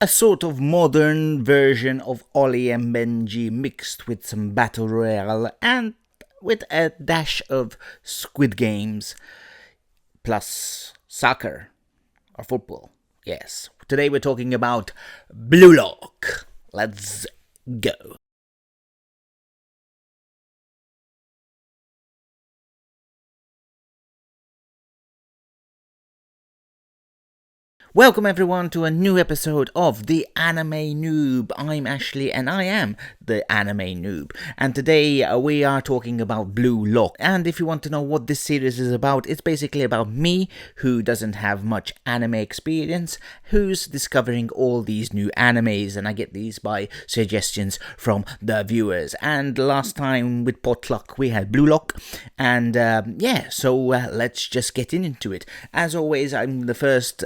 A sort of modern version of Ollie and Benji mixed with some battle royale and with a dash of Squid Games plus soccer or football. Yes, today we're talking about Blue Lock. Let's go. Welcome everyone to a new episode of the Anime Noob. I'm Ashley and I am the Anime Noob. And today we are talking about Blue Lock. And if you want to know what this series is about, it's basically about me, who doesn't have much anime experience, who's discovering all these new animes. And I get these by suggestions from the viewers. And last time with Potluck we had Blue Lock. And so let's just get into it. As always, I'm the first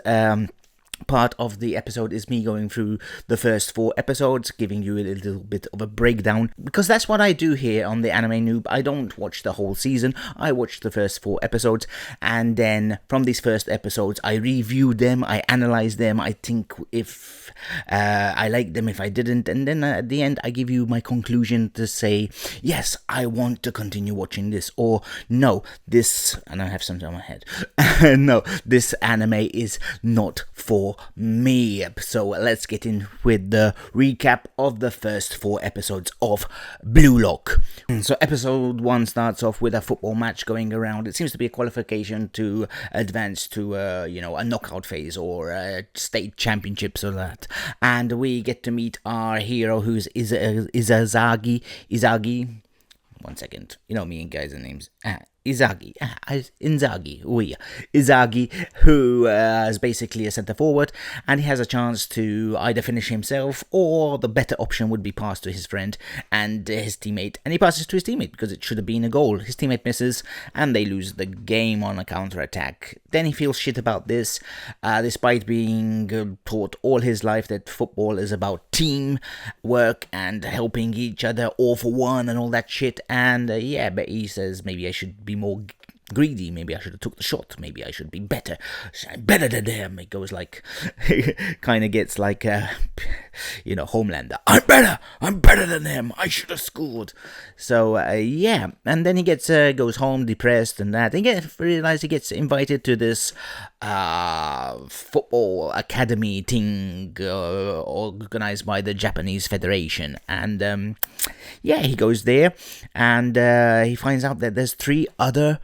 part of the episode is me going through the first 4 episodes, giving you a little bit of a breakdown, because that's what I do here on the Anime Noob. I don't watch the whole season, I watch the first 4 episodes, and then from these first episodes I review them, I analyze them, I think if I like them, if I didn't, and then at the end I give you my conclusion to say, yes, I want to continue watching this, or no, this, and I have something on my head, no, this anime is not for me. So let's get in with the recap of the first 4 episodes of Blue Lock. So episode 1 starts off with a football match going around. It seems to be a qualification to advance to a knockout phase or state championships or that. And we get to meet our hero, who's Izagi. One second, you know me and guys' names. Izagi, who is basically a centre forward, and he has a chance to either finish himself, or the better option would be pass to his friend and his teammate, and he passes to his teammate because it should have been a goal. His teammate misses and they lose the game on a counter-attack. Then he feels shit about this, despite being taught all his life that football is about team work and helping each other, all for one and all that shit. And but he says maybe I should be more greedy, maybe I should have took the shot, maybe I should be better, I'm better than them. It goes like, kind of gets like Homelander, I'm better than them, I should have scored. So and then he goes home depressed and that, and realize he gets invited to this football academy thing organized by the Japanese Federation, and he goes there, and he finds out that there's 300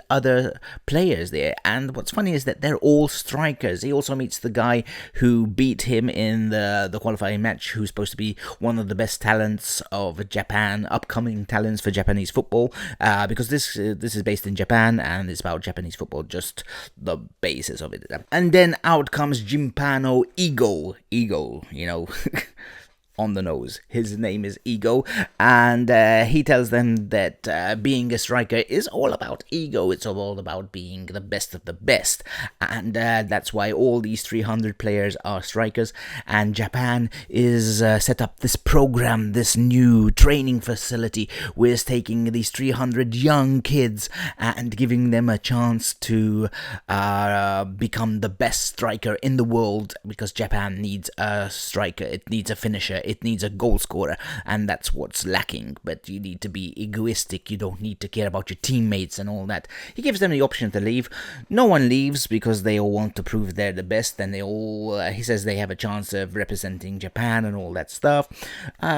other players there, and what's funny is that they're all strikers. He also meets the guy who beat him in the qualifying match, who's supposed to be one of the best talents of Japan, upcoming talents for Japanese football, because this is based in Japan and it's about Japanese football, just the basis of it. And then out comes Jimpano Ego, on the nose. His name is Ego, and he tells them that being a striker is all about ego. It's all about being the best of the best, and that's why all these 300 players are strikers. And Japan is set up this program, this new training facility, where it's taking these 300 young kids and giving them a chance to become the best striker in the world, because Japan needs a striker, it needs a finisher, it needs a goal scorer, and that's what's lacking. But you need to be egoistic, you don't need to care about your teammates and all that. He gives them the option to leave. No one leaves because they all want to prove they're the best, and they all he says they have a chance of representing Japan and all that stuff.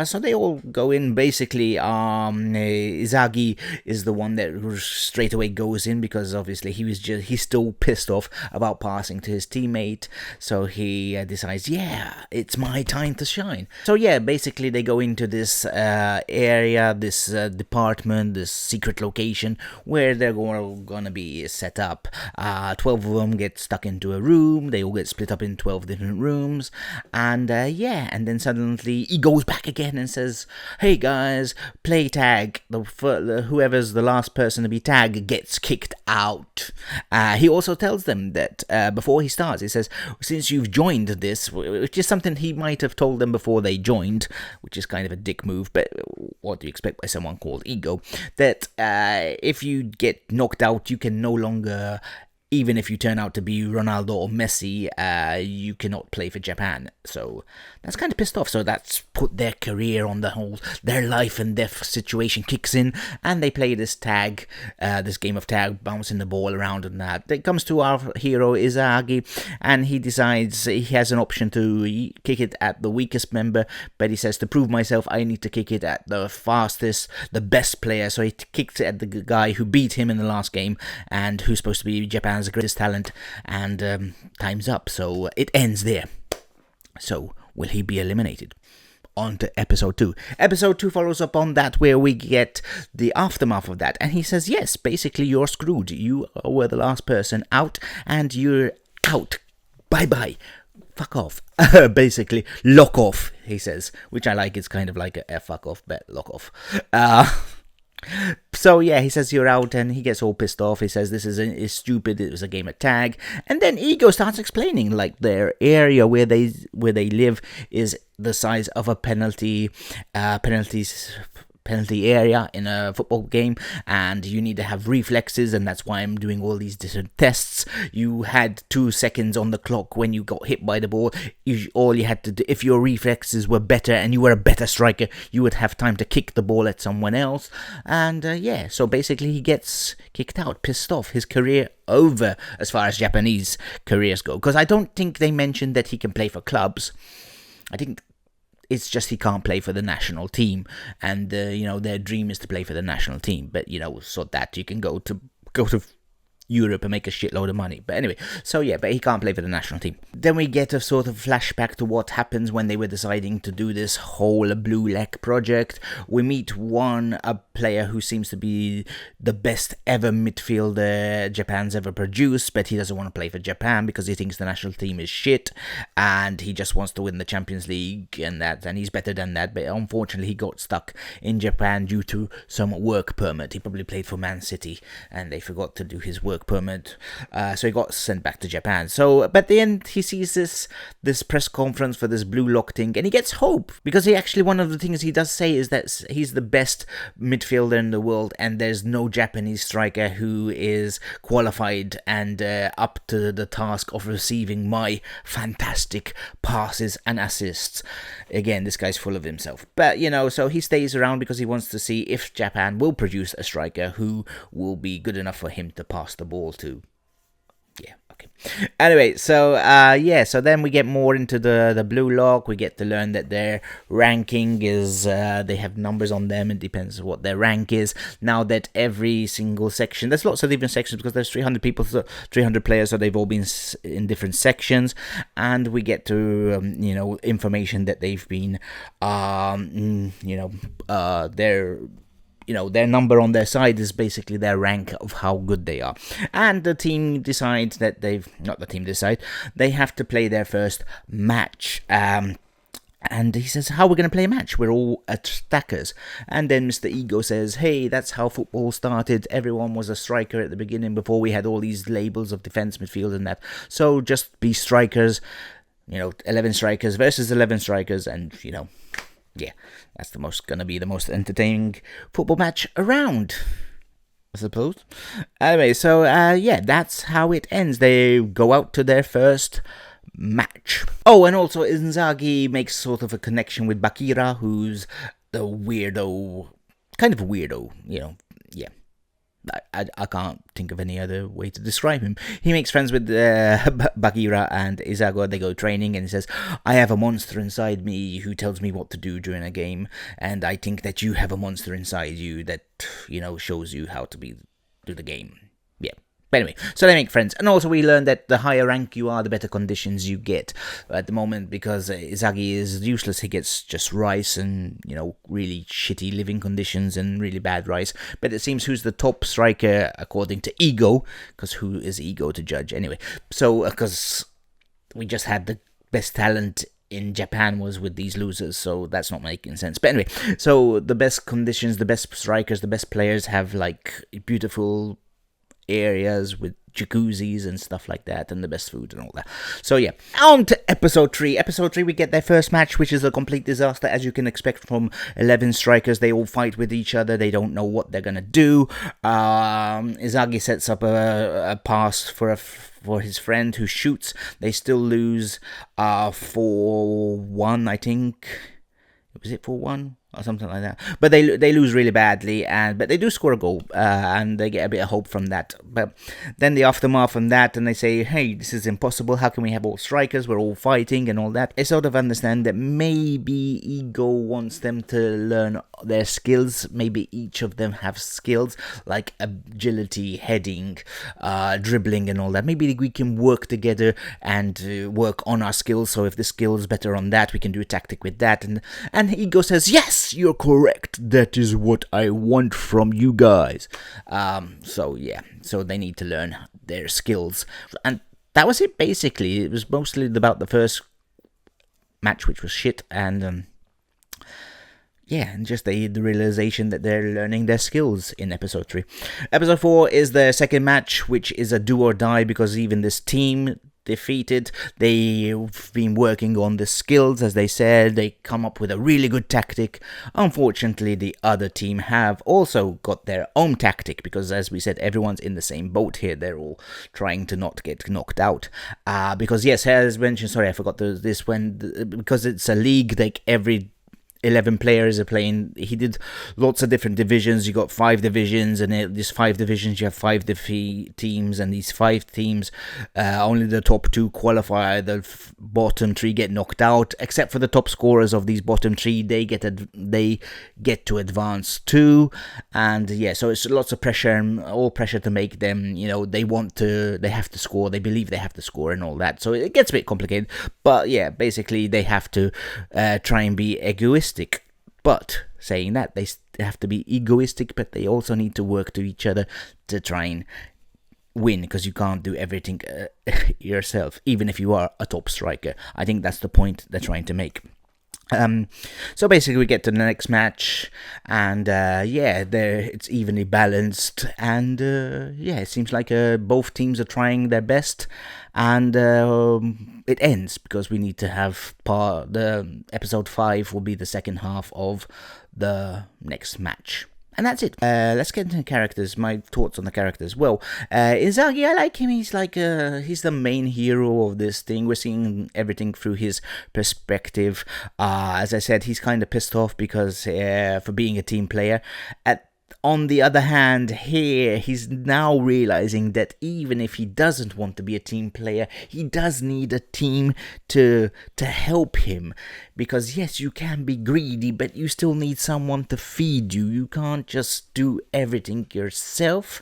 So they all go in. Basically Izagi is the one that straight away goes in, because obviously he's still pissed off about passing to his teammate, so he decides, it's my time to shine. So basically they go into this area, this department, this secret location where they're gonna be set up. 12 of them get stuck into a room, they all get split up in 12 different rooms, and and then suddenly he goes back again and says, hey guys, play tag. Whoever's the last person to be tagged gets kicked out. He also tells them that before he starts, he says, since you've joined this, which is something he might have told them before they joined, which is kind of a dick move, but what do you expect by someone called Ego, that if you get knocked out, you can no longer even if you turn out to be Ronaldo or Messi, you cannot play for Japan. So that's kind of pissed off. So that's put their career on the whole, their life and death situation kicks in, and they play this tag, this game of tag, bouncing the ball around and that. It comes to our hero Izagi, and he decides he has an option to kick it at the weakest member, but he says, to prove myself, I need to kick it at the fastest, the best player. So he kicks it at the guy who beat him in the last game, and who's supposed to be Japan's greatest talent, and time's up. So it ends there. So will he be eliminated? On to episode 2. Episode 2 follows up on that, where we get the aftermath of that, and he says, yes, basically you're screwed. You were the last person out, and you're out. Bye-bye. Fuck off. Basically, lock off, he says, which I like. It's kind of like a fuck off, but lock off. So yeah, he says you're out, and he gets all pissed off. He says this is stupid. It was a game of tag, and then Ego starts explaining like their area where they live is the size of a penalty area in a football game, and you need to have reflexes, and that's why I'm doing all these different tests. You had 2 seconds on the clock when you got hit by the ball. All you had to do, if your reflexes were better and you were a better striker, you would have time to kick the ball at someone else. And yeah, so basically he gets kicked out, pissed off, his career over as far as Japanese careers go, because I don't think they mentioned that he can play for clubs. I think it's just he can't play for the national team, and their dream is to play for the national team. But so that you can go to Europe and make a shitload of money. But anyway, so yeah, but he can't play for the national team. Then we get a sort of flashback to what happens when they were deciding to do this whole Blue Leg project. We meet a player who seems to be the best ever midfielder Japan's ever produced, but he doesn't want to play for Japan because he thinks the national team is shit, and he just wants to win the Champions League and he's better than that. But unfortunately, he got stuck in Japan due to some work permit. He probably played for Man City, and they forgot to do his work permit, so he got sent back to Japan. So, but at the end, he sees this press conference for this Blue Lock thing, and he gets hope, because one of the things he does say is that he's the best midfielder in the world, and there's no Japanese striker who is qualified and up to the task of receiving my fantastic passes and assists. Again, this guy's full of himself, but so he stays around because he wants to see if Japan will produce a striker who will be good enough for him to pass the ball to. Yeah, okay. Anyway, so so then we get more into the Blue Lock. We get to learn that their ranking is, they have numbers on them. It depends what their rank is. Now that every single section, there's lots of different sections because there's 300 people, 300 players, so they've all been in different sections. And we get to, information that they've been, their number on their side is basically their rank of how good they are. And the team decides that they have to play their first match. And he says, how are we going to play a match? We're all attackers. And then Mr. Ego says, hey, that's how football started. Everyone was a striker at the beginning before we had all these labels of defense, midfield and that. So just be strikers, 11 strikers versus 11 strikers, and, yeah, that's gonna be the most entertaining football match around, I suppose. Anyway, so that's how it ends. They go out to their first match. Oh, and also Inzaghi makes sort of a connection with Bakira, who's the weirdo, kind of a weirdo, yeah. I can't think of any other way to describe him. He makes friends with Bagheera and Izago. They go training, and he says, I have a monster inside me who tells me what to do during a game, and I think that you have a monster inside you that, shows you how to do the game. Yeah. But anyway, so they make friends. And also we learn that the higher rank you are, the better conditions you get. At the moment, because Izagi is useless, he gets just rice and, really shitty living conditions and really bad rice. But it seems who's the top striker according to Ego, because who is Ego to judge? Anyway, so, because we just had the best talent in Japan was with these losers, so that's not making sense. But anyway, so the best conditions, the best strikers, the best players have, beautiful areas with jacuzzis and stuff like that, and the best food and all that. So yeah, on to episode 3. Episode 3, we get their first match, which is a complete disaster, as you can expect from 11 strikers. They all fight with each other. They don't know what they're gonna do. Izagi sets up a pass for his friend, who shoots. They still lose 4-1, I think. Was it 4-1? Or something like that, but they lose really badly, but they do score a goal, and they get a bit of hope from that. But then the aftermath from that, and they say, hey, this is impossible, how can we have all strikers, we're all fighting and all that. I sort of understand that maybe Ego wants them to learn their skills. Maybe each of them have skills like agility, heading, dribbling and all that. Maybe we can work together and work on our skills, so if the skill is better on that, we can do a tactic with that. And Ego says, yes, you're correct. That is what I want from you guys. So yeah, so they need to learn their skills, and that was it. Basically, it was mostly about the first match, which was shit, and yeah, and just the realization that they're learning their skills in episode 3. Episode 4 is the second match, which is a do or die, because even this team defeated, they've been working on the skills, as they said. They come up with a really good tactic. Unfortunately, the other team have also got their own tactic, because as we said, everyone's in the same boat here. They're all trying to not get knocked out, because yes, as mentioned, sorry, I forgot this, because it's a league, like every 11 players are playing. He did lots of different divisions. You got 5 divisions, and these 5 divisions, you have 5 teams, and these 5 teams, only the top 2 qualify. The bottom 3 get knocked out, except for the top scorers of these bottom 3. They get to advance too, and yeah, so it's lots of pressure, and all pressure to make them, they have to score. They believe they have to score and all that. So it gets a bit complicated, but yeah, basically they have to try and be egoistic. But saying that, they have to be egoistic, but they also need to work to each other to try and win, because you can't do everything yourself, even if you are a top striker. I think that's the point they're trying to make. So basically we get to the next match, and yeah, it's evenly balanced, and yeah, it seems like both teams are trying their best, and it ends because we need to have the episode 5 will be the second half of the next match. And that's it. Let's get into characters. My thoughts on the characters. Well, Izagi, I like him. He's like he's the main hero of this thing. We're seeing everything through his perspective. As I said, he's kind of pissed off because for being a team player. On the other hand, here, he's now realizing that even if he doesn't want to be a team player, he does need a team to help him. Because yes, you can be greedy, but you still need someone to feed you. You can't just do everything yourself.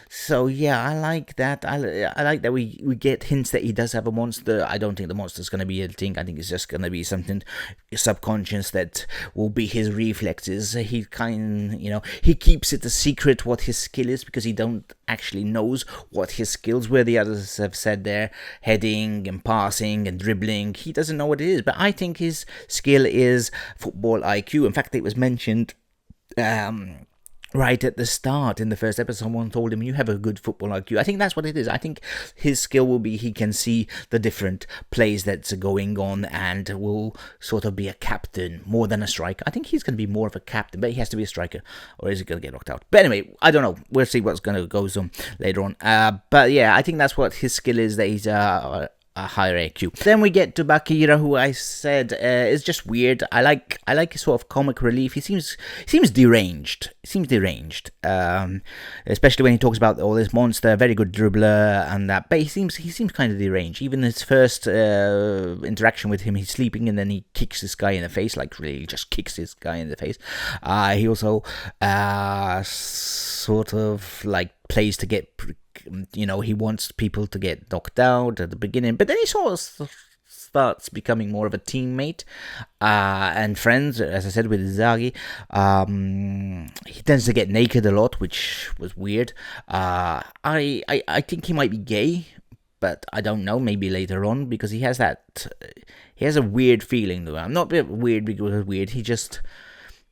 So yeah, I like that. I like that we get hints that he does have a monster. I don't think the monster's going to be a thing. I think it's just going to be something subconscious that will be his reflexes. He he keeps it a secret what his skill is, because he don't actually knows what his skills were. The others have said they're heading and passing and dribbling. He doesn't know what it is, but I think his skill is football IQ. In fact, it was mentioned right at the start in the first episode. Someone told him, you have a good football IQ. I think that's what it is. I think his skill will be he can see the different plays that's going on and will sort of be a captain more than a striker. I think he's going to be more of a captain, but he has to be a striker, or is he going to get knocked out? But anyway, I don't know. We'll see what's going to go on later on. But yeah, I think that's what his skill is, that he's a higher IQ. Then we get to Bakira, who I said is just weird. I like his sort of comic relief. He seems deranged. Especially when he talks about all this monster, very good dribbler and that. But he seems kind of deranged. Even his first interaction with him, he's sleeping and then he kicks this guy in the face, like really just kicks this guy in the face. He also sort of like plays to get. He wants people to get knocked out at the beginning, but then he sort of starts becoming more of a teammate and friends, as I said, with Izagi. He tends to get naked a lot, which was weird. I think he might be gay, but I don't know, maybe later on, because he has a weird feeling though. I'm not a bit weird because weird, he just,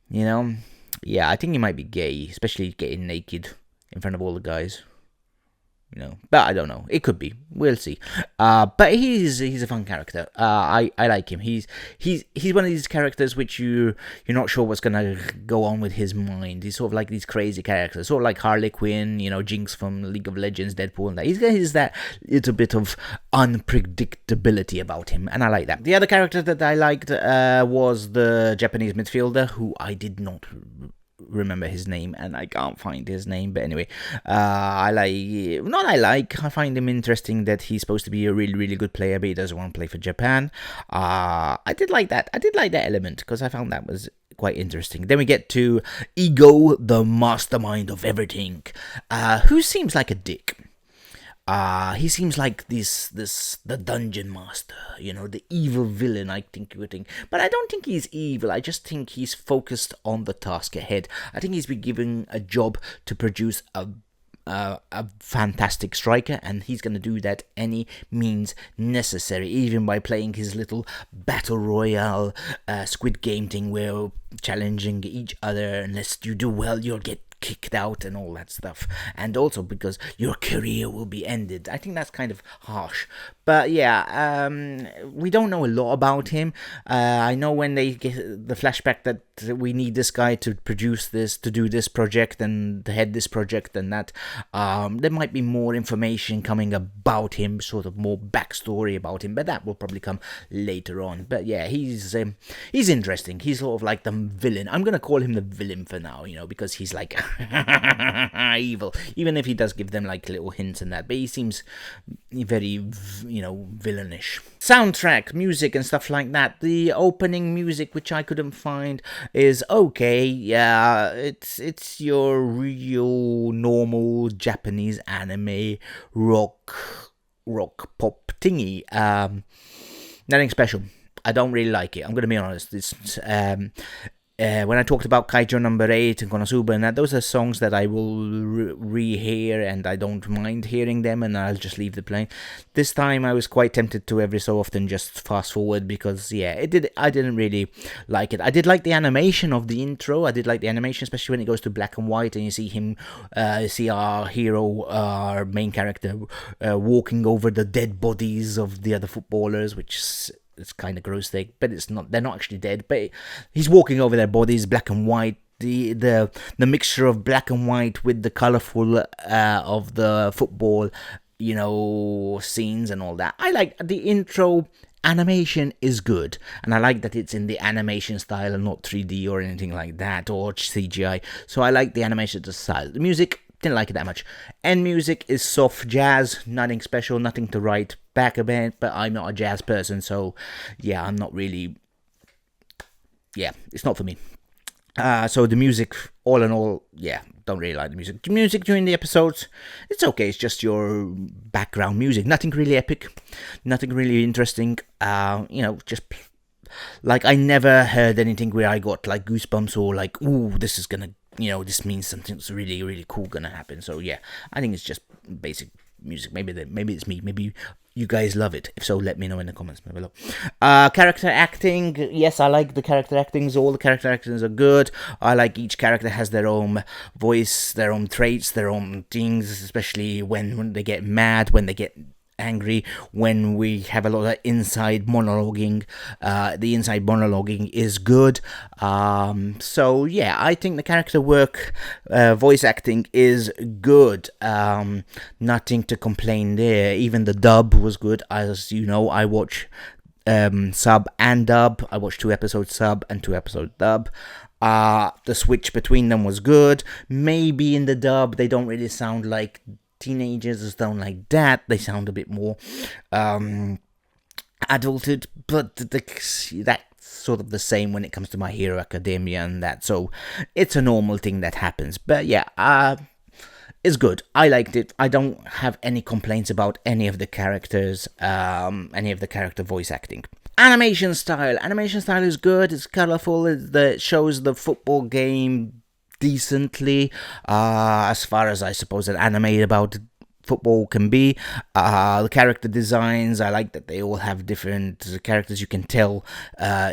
yeah, I think he might be gay, especially getting naked in front of all the guys. But I don't know. It could be. We'll see. But he's a fun character. I like him. He's one of these characters which you're not sure what's gonna go on with his mind. He's sort of like these crazy characters, sort of like Harley Quinn, Jinx from League of Legends, Deadpool, and that. He's that little bit of unpredictability about him, and I like that. The other character that I liked was the Japanese midfielder, who I did not remember his name, and I can't find his name, but anyway, I find him interesting that he's supposed to be a really, really good player, but he doesn't want to play for Japan. I did like that element, because I found that was quite interesting. Then we get to Ego, the mastermind of everything, who seems like a dick. He seems like the dungeon master, the evil villain, I think you would think. But I don't think he's evil. I just think he's focused on the task ahead. I think he's been given a job to produce a fantastic striker, and he's going to do that any means necessary, even by playing his little battle royale Squid Game thing where challenging each other. Unless you do well, you'll get kicked out and all that stuff, and also because your career will be ended. I think that's kind of harsh, but yeah, we don't know a lot about him. I know when they get the flashback that we need this guy to produce this, to do this project and to head this project and that, there might be more information coming about him, sort of more backstory about him, but that will probably come later on. But yeah, he's interesting. He's sort of like the villain. I'm gonna call him the villain for now, because he's like evil, even if he does give them like little hints and that, but he seems very villainish. Soundtrack, music and stuff like that. The opening music, which I couldn't find, is okay. Yeah, it's your real normal Japanese anime rock pop thingy. Nothing special. I don't really like it. I'm gonna be honest. It's when I talked about Kaijo number 8 and Konosuba and that, those are songs that I will re-hear, and I don't mind hearing them, and I'll just leave the playing. This time I was quite tempted to every so often just fast forward, because yeah, I didn't really like it. I did like the animation of the intro. I did like the animation, especially when it goes to black and white and you see him, see our hero, our main character, walking over the dead bodies of the other footballers, which it's kind of gross thing, but it's not. They're not actually dead, but he's walking over their bodies, black and white. The mixture of black and white with the colourful of the football, scenes and all that. I like the intro. Animation is good, and I like that it's in the animation style and not 3D or anything like that, or CGI. So I like the animation style. The music, didn't like it that much. End music is soft jazz, nothing special, nothing to write back about, but I'm not a jazz person, so yeah, I'm not really, it's not for me. So the music, all in all, don't really like the music. The music during the episodes, it's okay, it's just your background music, nothing really epic, nothing really interesting, just like I never heard anything where I got like goosebumps or like, ooh, this is gonna, this means something's really, really cool gonna happen. So yeah, I think it's just basic music. Maybe it's me. Maybe you guys love it. If so, let me know in the comments below. Character acting. Yes, I like the character actings. All the character actings are good. I like each character has their own voice, their own traits, their own things, especially when they get mad, when they get angry, when we have a lot of inside monologuing. The inside monologuing is good. So yeah, I think the character work, voice acting is good. Nothing to complain there. Even the dub was good. As you know, I watch sub and dub. I watched 2 episodes sub and 2 episodes dub. The switch between them was good. Maybe in the dub they don't really sound like teenagers, don't like that. They sound a bit more adulted, but that's sort of the same when it comes to My Hero Academia and that, so it's a normal thing that happens. But yeah, it's good. I liked it. I don't have any complaints about any of the characters, any of the character voice acting. Animation style is good. It's colorful. It shows the football game decently, as far as I suppose an anime about football can be. The character designs, I like that they all have different characters. You can tell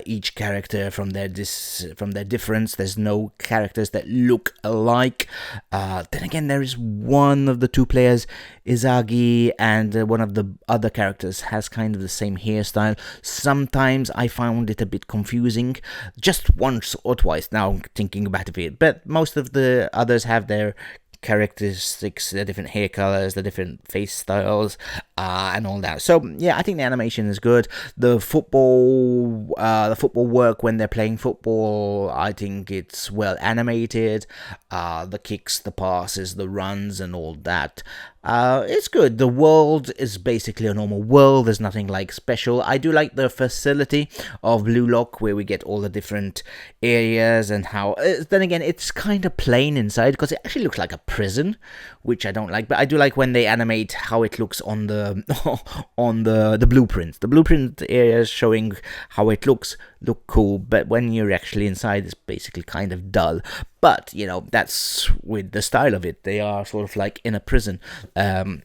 each character from their difference. There's no characters that look alike. Then again, there is one of the two players, Izagi, and one of the other characters has kind of the same hairstyle. Sometimes I found it a bit confusing, just once or twice. Now I'm thinking about it, but most of the others have their characteristics, the different hair colors, the different face styles, and all that. So yeah, I think the animation is good. The football work when they're playing football, I think it's well animated. The kicks, the passes, the runs, and all that. It's good. The world is basically a normal world. There's nothing like special. I do like the facility of Blue Lock where we get all the different areas and how. Then again, it's kind of plain inside because it actually looks like a prison, which I don't like. But I do like when they animate how it looks on the on the blueprint. The blueprint areas showing how it look cool, but when you're actually inside, it's basically kind of dull. But, you know, that's with the style of it. They are sort of like in a prison, I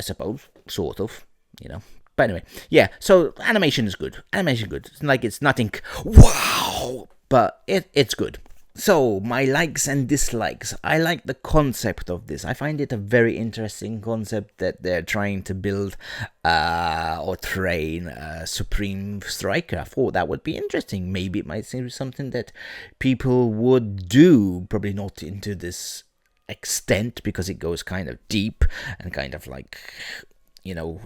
suppose, sort of, you know. But anyway, yeah, so animation is good. Animation is good. It's like it's nothing wow, but it's good. So, my likes and dislikes. I like the concept of this. I find it a very interesting concept that they're trying to build or train a supreme striker. I thought that would be interesting. Maybe it might seem something that people would do. Probably not into this extent because it goes kind of deep and kind of like, you know,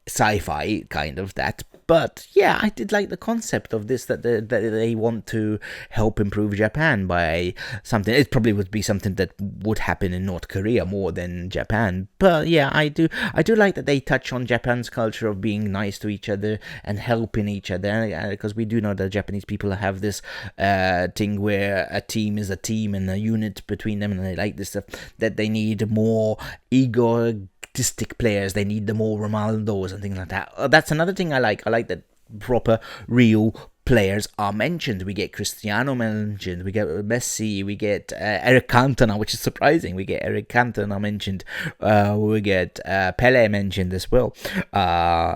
sci-fi kind of that. But yeah, I did like the concept of this, that they want to help improve Japan by something. It probably would be something that would happen in North Korea more than Japan. But yeah, I do like that they touch on Japan's culture of being nice to each other and helping each other, because we do know that Japanese people have this thing where a team is a team and a unit between them, and they like this stuff, that they need more egoistic players. They need the more Ronaldos and things like that. That's another thing I like. I like that proper, real players are mentioned. We get Cristiano mentioned, we get Messi, we get Eric Cantona, which is surprising. We get Eric Cantona mentioned, we get Pele mentioned as well.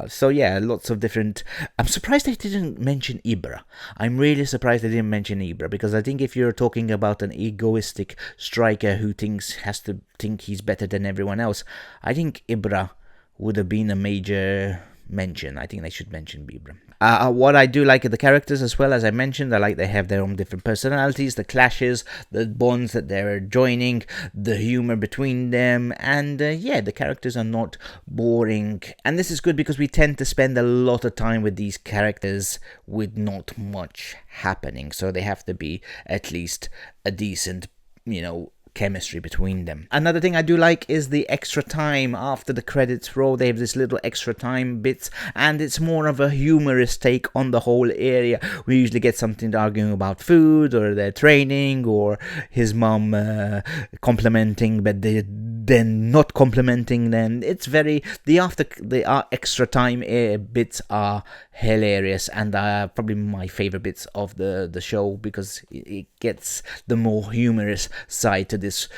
So yeah, lots of different. I'm surprised they didn't mention Ibra. I'm really surprised they didn't mention Ibra, because I think if you're talking about an egoistic striker who has to think he's better than everyone else, I think Ibra would have been a major mention. I think they should mention Ibra. What I do like are the characters as well. As I mentioned, I like they have their own different personalities, the clashes, the bonds that they're joining, the humor between them, and yeah, the characters are not boring. And this is good because we tend to spend a lot of time with these characters with not much happening, so they have to be at least a decent, you know, chemistry between them. Another thing I do like is the extra time after the credits roll. They have this little extra time bits, and it's more of a humorous take on the whole area. We usually get something arguing about food or their training, or his mom complimenting but then not complimenting them. It's very, the extra time bits are hilarious, and probably my favorite bits of the show, because it gets the more humorous side to this,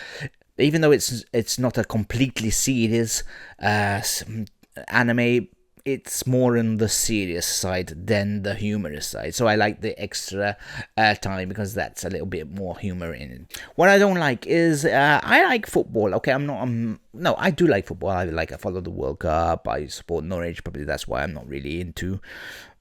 even though it's not a completely serious anime. It's more on the serious side than the humorous side. So I like the extra time, because that's a little bit more humor in it. What I don't like is I like football. Okay, no, I do like football. I follow the World Cup. I support Norwich. Probably that's why I'm not really into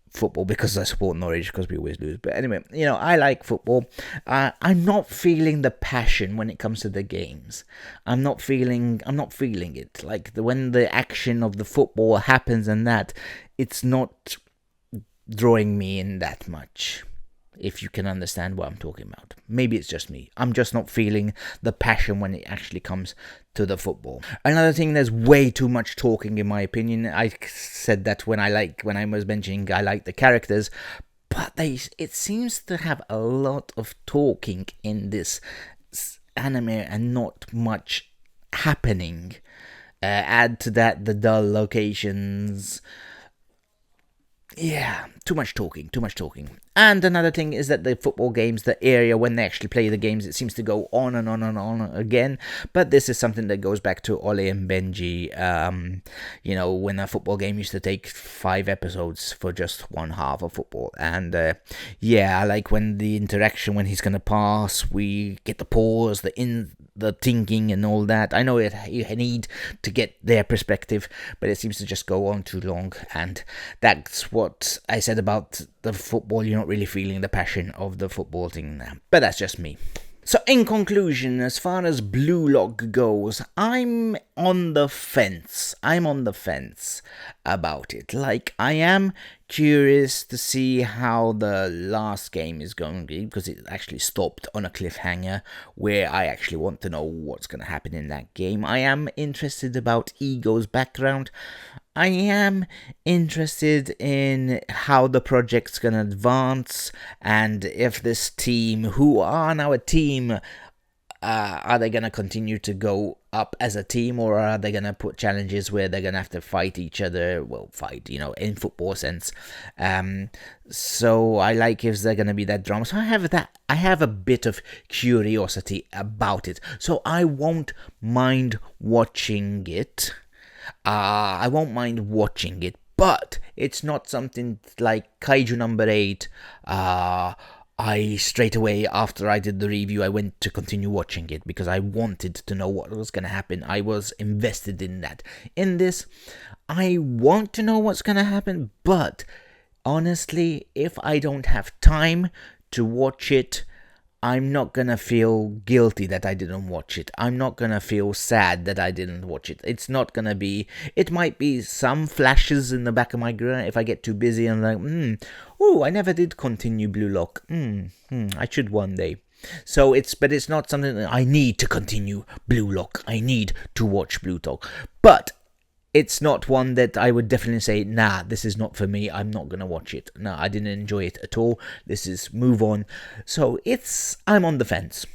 football, because I support Norwich because we always lose. But anyway, you know, I like football. I'm not feeling the passion when it comes to the games. I'm not feeling it. Like when the action of the football happens and that, it's not drawing me in that much. If you can understand what I'm talking about. Maybe it's just me. I'm just not feeling the passion when it actually comes to the football. Another thing, there's way too much talking in my opinion. I said that when I was mentioning I like the characters, but it seems to have a lot of talking in this anime and not much happening. Add to that the dull locations. Yeah, too much talking. And another thing is that the football games, the area when they actually play the games, it seems to go on and on and on again. But this is something that goes back to Ollie and Benji. When a football game used to take 5 episodes for just one half of football. And I like when the interaction, when he's gonna pass, we get the pause, the thinking and all that. I know you need to get their perspective, but it seems to just go on too long. And that's what I said about the football. You're not really feeling the passion of the football thing now. But that's just me. So in conclusion, as far as Blue Lock goes, I'm on the fence. About it. Like, I am curious to see how the last game is going to be, because it actually stopped on a cliffhanger where I actually want to know what's going to happen in that game. I am interested about Ego's background. I am interested in how the project's going to advance, and if this team, who are now a team, are they going to continue to go up as a team, or are they going to put challenges where they're going to have to fight each other? Well, fight, in football sense. So I like if they're going to be that drama. So I have a bit of curiosity about it. So I won't mind watching it. But it's not something like Kaiju number 8. I straight away, after I did the review, I went to continue watching it because I wanted to know what was going to happen. I was invested in that. In this, I want to know what's going to happen, but honestly, if I don't have time to watch it, I'm not going to feel guilty that I didn't watch it. I'm not going to feel sad that I didn't watch it. It's not going to be... It might be some flashes in the back of my brain if I get too busy and like, I never did continue Blue Lock. I should one day. But it's not something that I need to continue Blue Lock. I need to watch Blue Lock. But it's not one that I would definitely say, nah, this is not for me, I'm not going to watch it. No, I didn't enjoy it at all. This is move on. So I'm on the fence.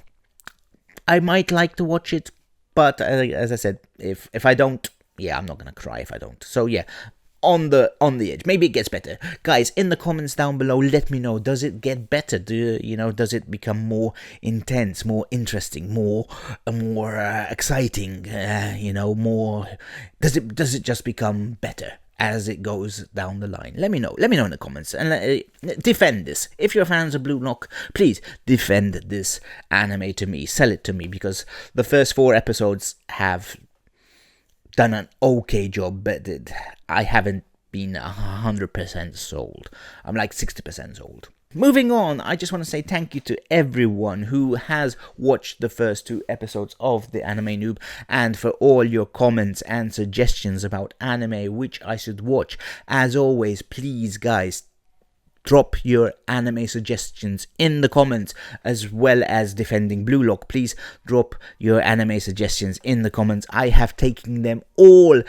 I might like to watch it, but as I said, if I don't, I'm not going to cry if I don't. So on the edge. Maybe it gets better. Guys, in the comments down below, let me know, does it get better? Does it become more intense, more interesting, more exciting, more... Does it just become better as it goes down the line? Let me know in the comments, and defend this. If you're fans of Blue Lock, please defend this anime to me, sell it to me, because the first 4 episodes have done an okay job, but I haven't been 100% sold. I'm like 60% sold. Moving on, I just want to say thank you to everyone who has watched the first 2 episodes of the Anime Noob, and for all your comments and suggestions about anime which I should watch. As always, please guys, drop your anime suggestions in the comments, as well as defending Blue Lock. Please drop your anime suggestions in the comments. I have taken them all,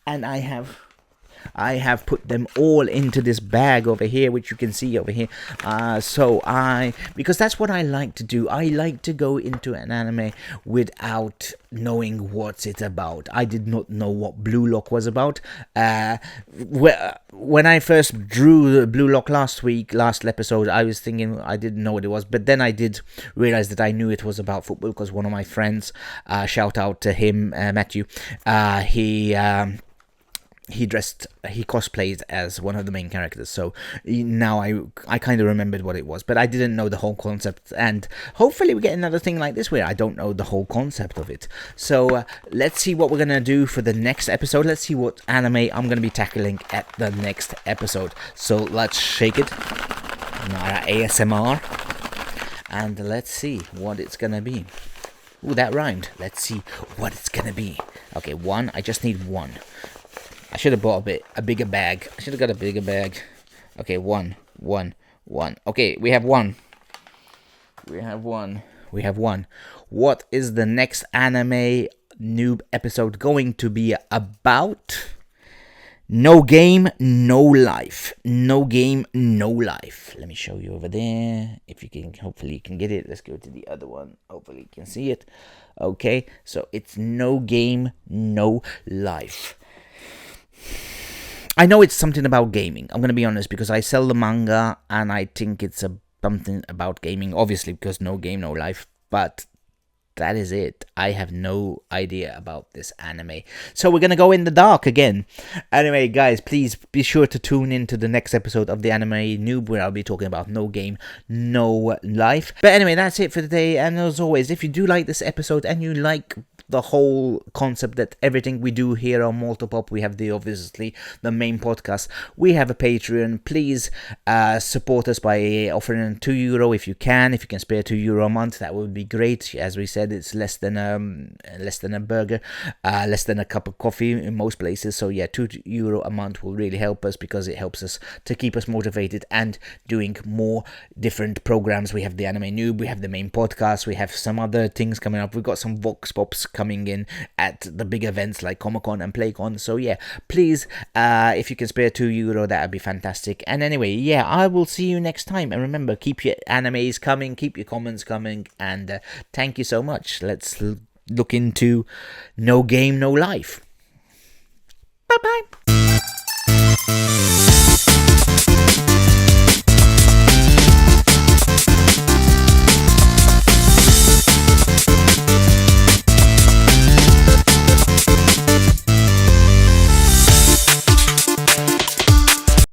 and I have put them all into this bag over here, which you can see over here. Because that's what I like to do. I like to go into an anime without knowing what's it about. I did not know what Blue Lock was about. When I first drew Blue Lock last episode, I was thinking I didn't know what it was, but then I did realize that I knew it was about football, because one of my friends, shout out to him, Matthew, he cosplayed as one of the main characters, so now I kind of remembered what it was, but I didn't know the whole concept, and hopefully we get another thing like this where I don't know the whole concept of it. So let's see what we're gonna do for the next episode. Let's see what anime I'm gonna be tackling at the next episode. So let's shake it, ASMR, and let's see what it's gonna be. Ooh, that rhymed. Let's see what it's gonna be. Okay, 1. I just need 1. I should have bought a bigger bag. I should have got a bigger bag. Okay, 1. Okay, we have 1. We have 1. What is the next Anime Noob episode going to be about? No game, no life. No game, no life. Let me show you over there. If you can, hopefully you can get it. Let's go to the other one. Hopefully you can see it. Okay, so it's no game, no life. I know it's something about gaming. I'm going to be honest, because I sell the manga and I think it's something about gaming, obviously, because no game, no life. But that is it. I have no idea about this anime. So we're going to go in the dark again. Anyway, guys, please be sure to tune in to the next episode of the Anime Noob, where I'll be talking about no game, no life. But anyway, that's it for today. And as always, if you do like this episode and you like the whole concept that everything we do here on Malta Pop, we have obviously the main podcast, we have a Patreon. Please support us by offering €2 if you can. If you can spare €2 a month, that would be great. As we said, it's less than a burger, less than a cup of coffee in most places. So yeah, €2 a month will really help us, because it helps us to keep us motivated and doing more different programs. We have the Anime Noob, we have the main podcast, we have some other things coming up. We've got some Vox Pops coming in at the big events like Comic-Con and PlayCon. So yeah, please, if you can spare €2, that would be fantastic. And anyway, yeah, I will see you next time. And remember, keep your animes coming, keep your comments coming, and thank you so much. Let's look into No Game, No Life. Bye-bye.